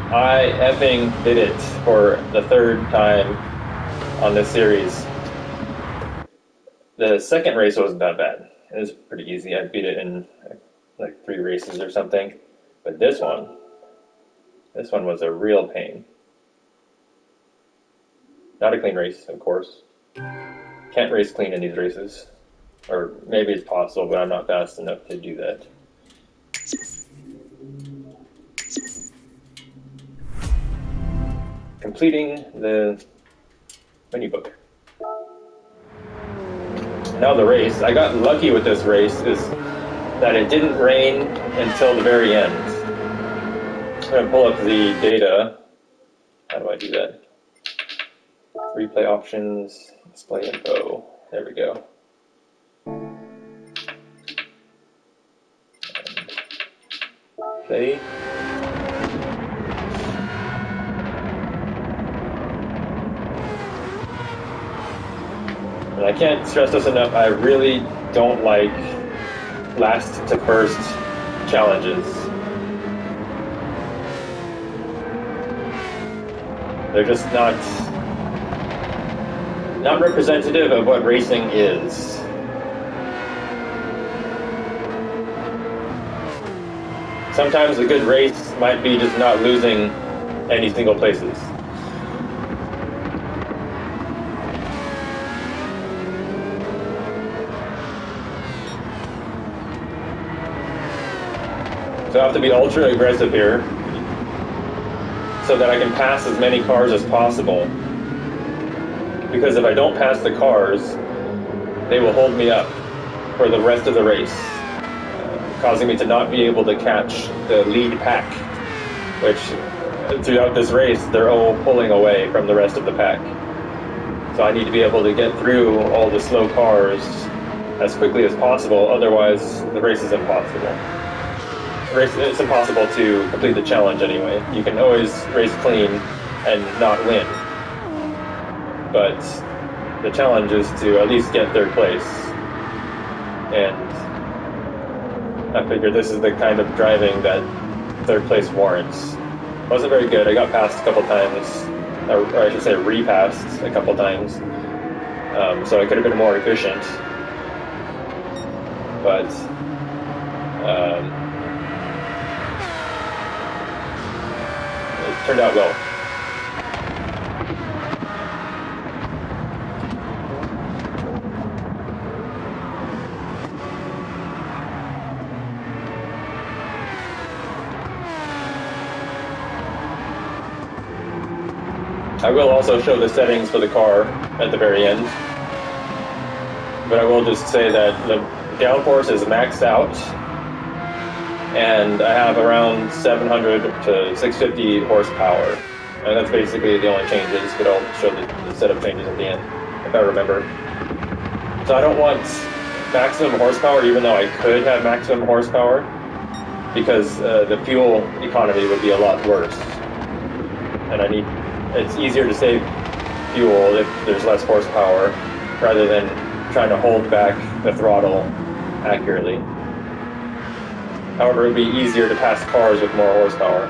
I effing did it for the third time on this series. The second race wasn't that bad. It was pretty easy. I beat it in like 3 races or something. But this one was a real pain. Not a clean race, of course. Can't race clean in these races. Or maybe it's possible, but I'm not fast enough to do that. Completing the menu book. Now the race. I got lucky with this race is that it didn't rain until the very end. I'm going to pull up the data. How do I do that? Replay options, display info. There we go. Play. And I can't stress this enough, I really don't like last to first challenges. They're just not representative of what racing is. Sometimes a good race might be just not losing any single places. So I have to be ultra aggressive here so that I can pass as many cars as possible. Because if I don't pass the cars, they will hold me up for the rest of the race, causing me to not be able to catch the lead pack, which throughout this race, they're all pulling away from the rest of the pack. So I need to be able to get through all the slow cars as quickly as possible, otherwise the race is impossible. It's impossible to complete the challenge anyway. You can always race clean and not win. But the challenge is to at least get third place. And I figured this is the kind of driving that third place warrants. Wasn't very good. I got passed a couple times, or I should say repassed a couple times. So I could have been more efficient. But it turned out well. I will also show the settings for the car at the very end, but I will just say that the downforce is maxed out, and I have around 700 to 650 horsepower, and that's basically the only changes, but I'll show the setup changes at the end, if I remember. So I don't want maximum horsepower, even though I could have maximum horsepower, because the fuel economy would be a lot worse, and it's easier to save fuel if there's less horsepower rather than trying to hold back the throttle accurately. However, it would be easier to pass cars with more horsepower.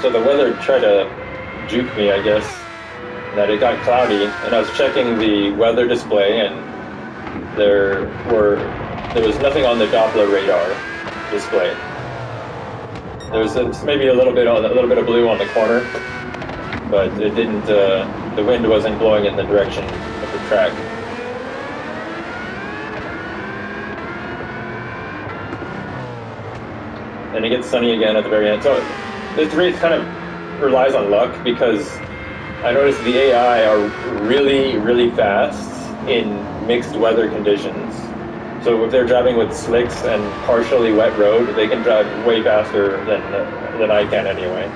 So the weather tried to juke me, I guess, that it got cloudy, and I was checking the weather display, and there was nothing on the Doppler radar display. There was maybe a little bit of blue on the corner, but it didn't. The wind wasn't blowing in the direction of the track. And it gets sunny again at the very end. So this race kind of relies on luck, because I noticed the AI are really, really fast in mixed weather conditions. So if they're driving with slicks and partially wet road, they can drive way faster than I can anyway.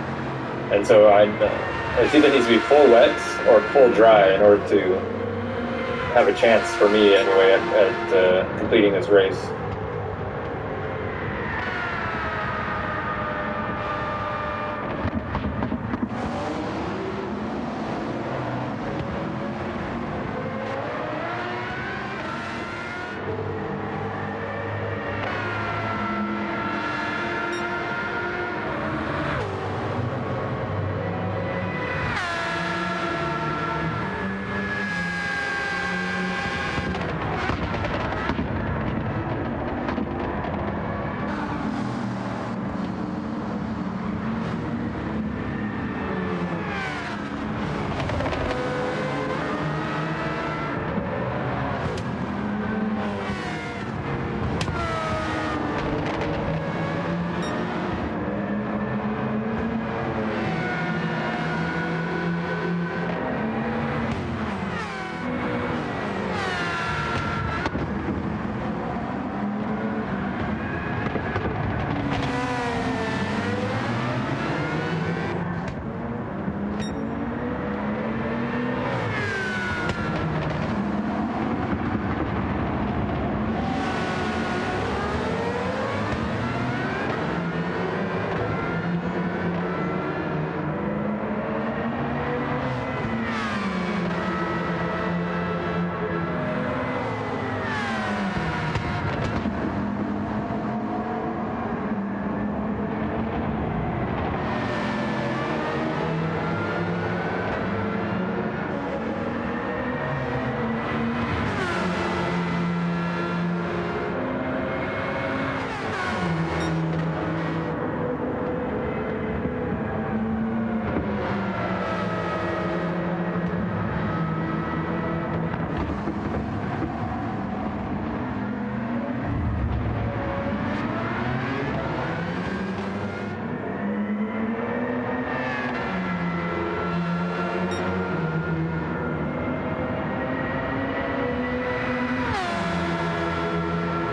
And so it either needs to be full wet or full dry in order to have a chance for me anyway at completing this race.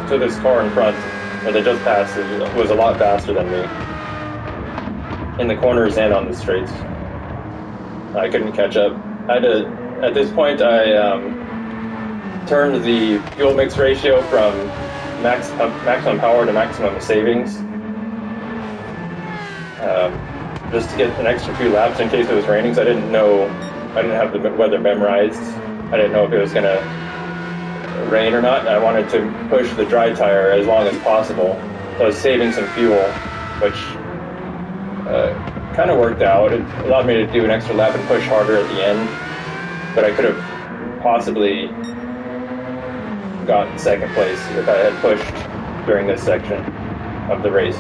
So this car in front, where they just passed, was a lot faster than me. In the corners and on the straights. I couldn't catch up. At this point, I turned the fuel mix ratio from maximum power to maximum savings. Just to get an extra few laps in case it was raining, so I didn't have the weather memorized. I didn't know if it was going to rain or not. I wanted to push the dry tire as long as possible. So I was saving some fuel, which kind of worked out. It allowed me to do an extra lap and push harder at the end, but I could have possibly gotten second place if I had pushed during this section of the race.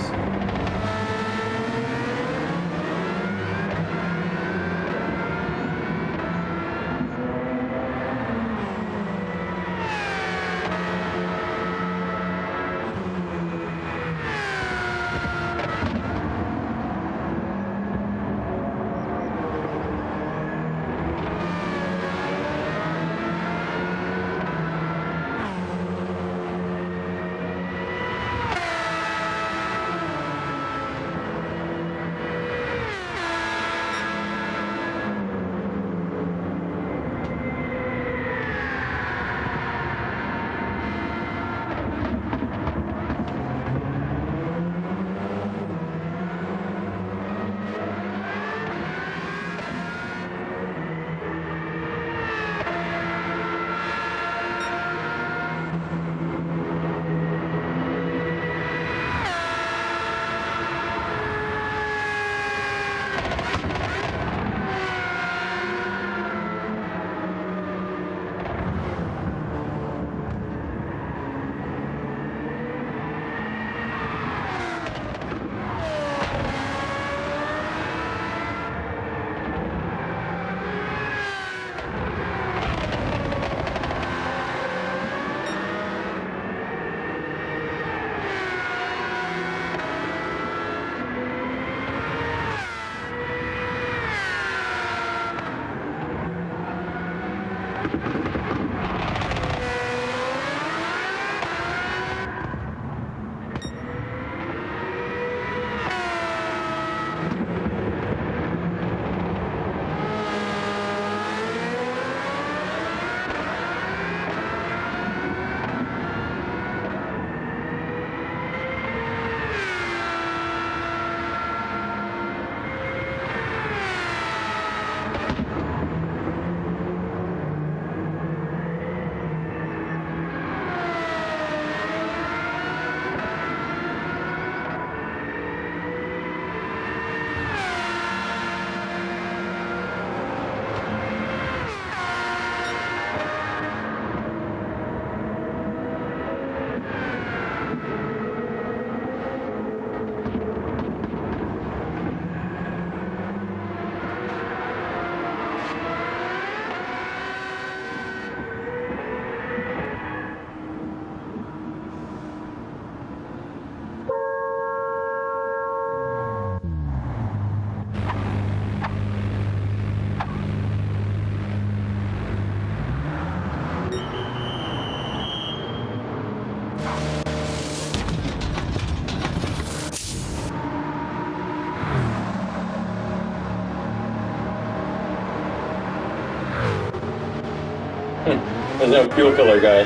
There's no fuel filler guy.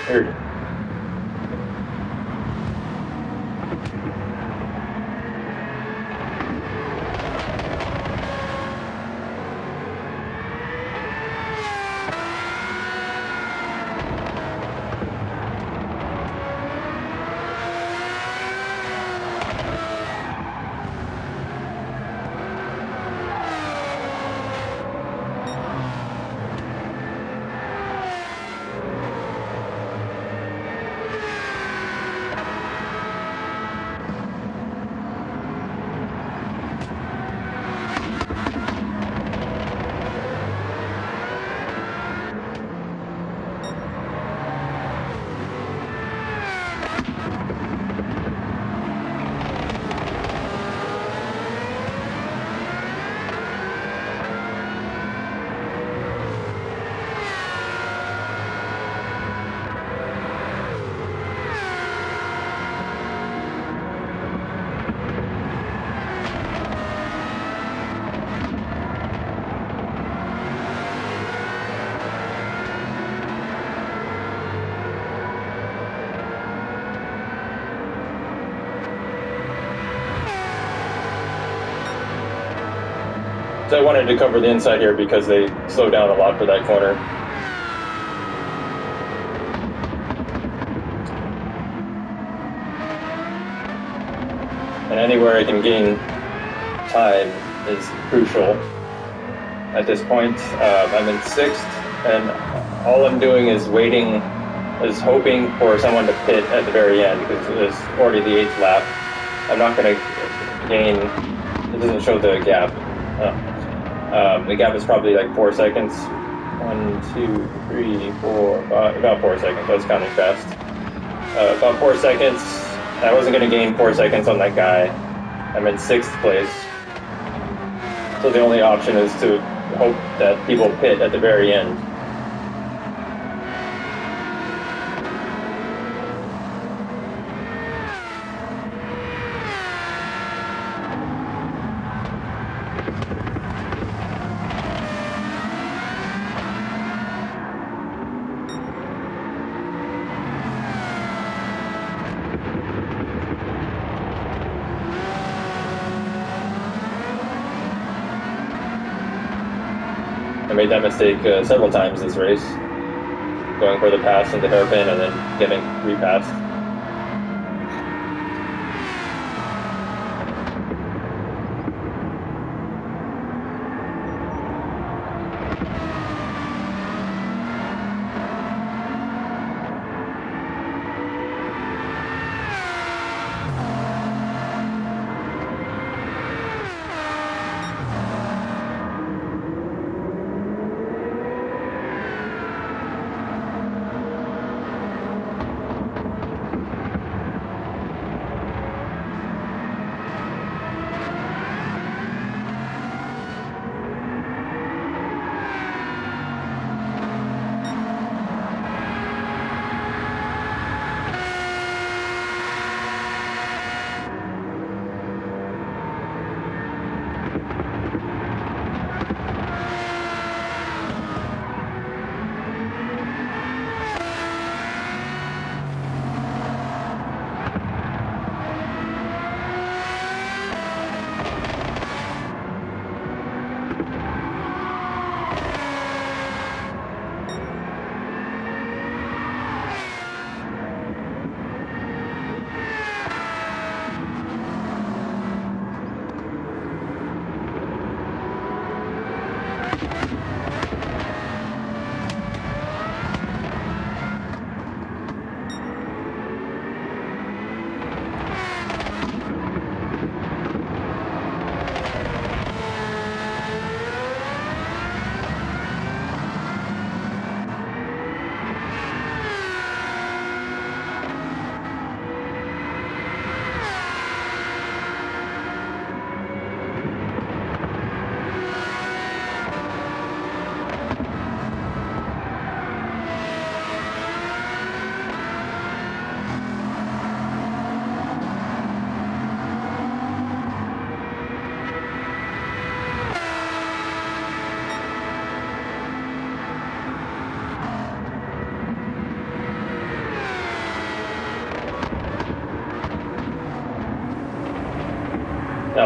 Weird. So I wanted to cover the inside here because they slow down a lot for that corner. And anywhere I can gain time is crucial. At this point, I'm in 6th, and all I'm doing is waiting, is hoping for someone to pit at the very end because it's already the 8th lap. I'm not going to gain, it doesn't show the gap. The gap is probably like 4 seconds. 1, 2, 3, 4, 5, about 4 seconds. I was counting fast. About 4 seconds. I wasn't going to gain 4 seconds on that guy. I'm in 6th place. So the only option is to hope that people pit at the very end. I made that mistake several times this race, going for the pass into hairpin and then getting repassed.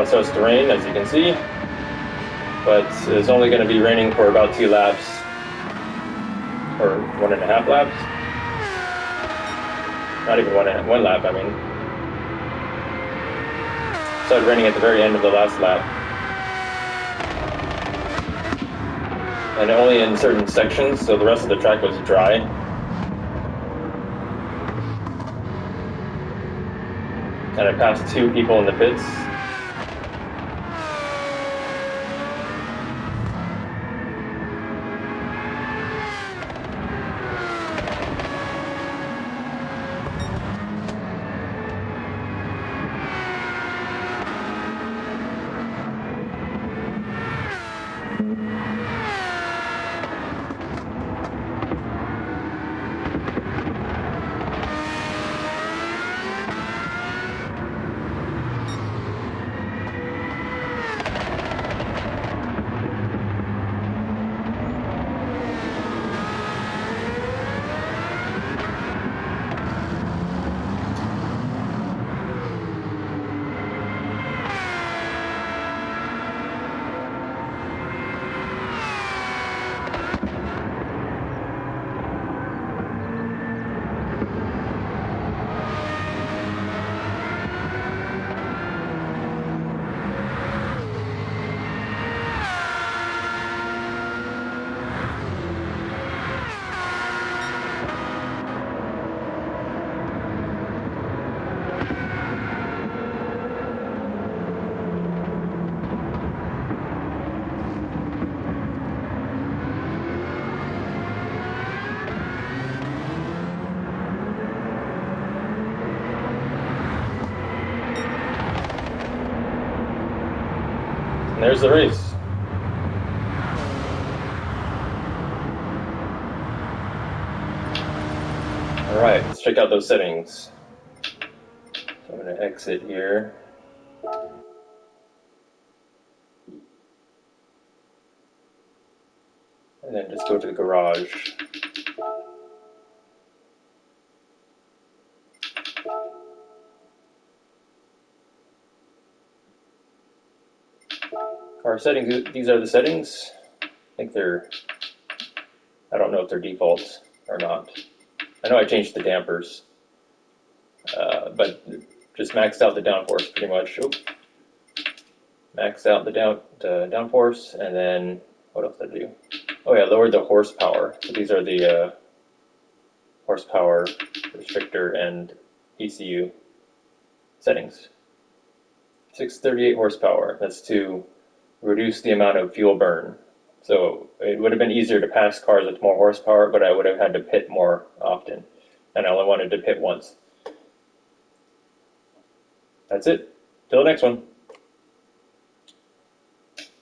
it starts to rain, as you can see, but it's only going to be raining for about 2 laps, or 1.5 laps. Not even one lap, I mean. Started raining at the very end of the last lap. And only in certain sections, so the rest of the track was dry. And I passed 2 people in the pits. And there's the race. Alright, let's check out those settings. So I'm going to exit here. And then just go to the garage. Our settings, these are the settings. I think they're, I don't know if they're defaults or not. I know I changed the dampers, but just maxed out the downforce pretty much. Oh. Maxed out the downforce, and then what else did I do? Oh yeah, lowered the horsepower. So these are the horsepower restrictor and ECU settings. 638 horsepower. That's to reduce the amount of fuel burn. So it would have been easier to pass cars with more horsepower, but I would have had to pit more often. And I only wanted to pit once. That's it. Till the next one.